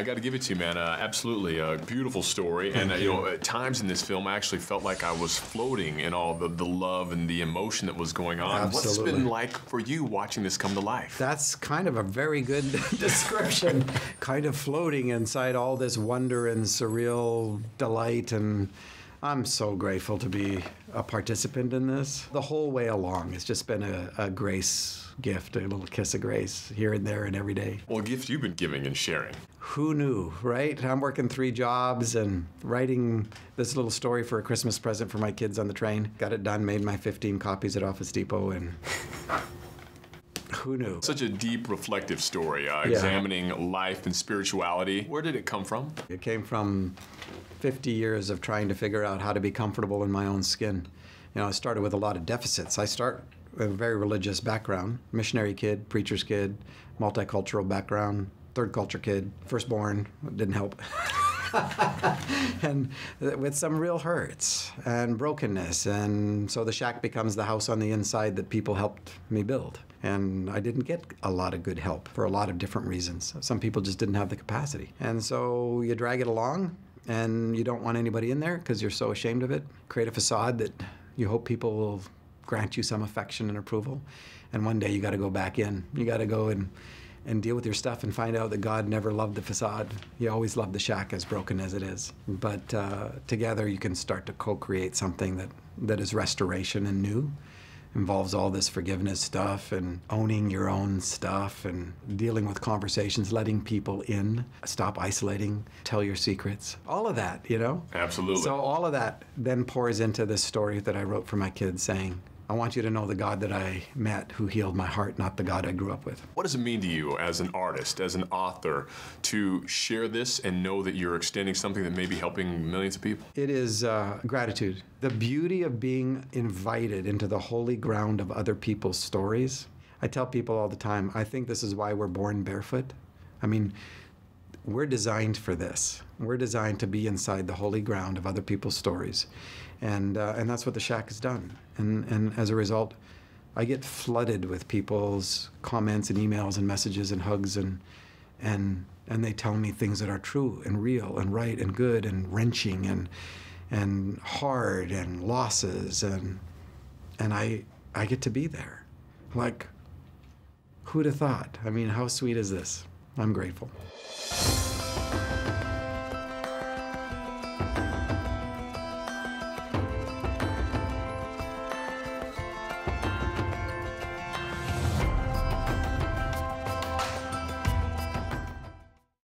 I got to give it to you, man. Absolutely a beautiful story. And, at times in this film, I actually felt like I was floating in all the love and the emotion that was going on. Absolutely. What's it been like for you watching this come to life? That's kind of a very good description. Kind of floating inside all this wonder and surreal delight, and I'm so grateful to be a participant in this. The whole way along, it's just been a grace gift, a little kiss of grace here and there and every day. Well, a gift you've been giving and sharing. Who knew, right? I'm working 3 jobs and writing this little story for a Christmas present for my kids on the train. Got it done, made my 15 copies at Office Depot, and who knew? Such a deep, reflective story, examining life and spirituality. Where did it come from? It came from 50 years of trying to figure out how to be comfortable in my own skin. I started with a lot of deficits. I start with a very religious background, missionary kid, preacher's kid, multicultural background, third culture kid, firstborn, didn't help. And with some real hurts and brokenness. And so the shack becomes the house on the inside that people helped me build. And I didn't get a lot of good help for a lot of different reasons. Some people just didn't have the capacity. And so you drag it along, and you don't want anybody in there because you're so ashamed of it. Create a facade that you hope people will grant you some affection and approval. And one day you got to go back in. You got to go and deal with your stuff and find out that God never loved the facade. He always loved the shack, as broken as it is. But together you can start to co-create something that is restoration and new. Involves all this forgiveness stuff and owning your own stuff and dealing with conversations, letting people in, stop isolating, tell your secrets, all of that, Absolutely. So all of that then pours into this story that I wrote for my kids saying, I want you to know the God that I met who healed my heart, not the God I grew up with. What does it mean to you as an artist, as an author, to share this and know that you're extending something that may be helping millions of people? It is gratitude. The beauty of being invited into the holy ground of other people's stories. I tell people all the time, I think this is why we're born barefoot. I mean, we're designed for this. We're designed to be inside the holy ground of other people's stories. And that's what the shack has done. And as a result, I get flooded with people's comments and emails and messages and hugs, and they tell me things that are true and real and right and good and wrenching and hard and losses, and I get to be there. Like, who'd have thought? I mean, how sweet is this? I'm grateful.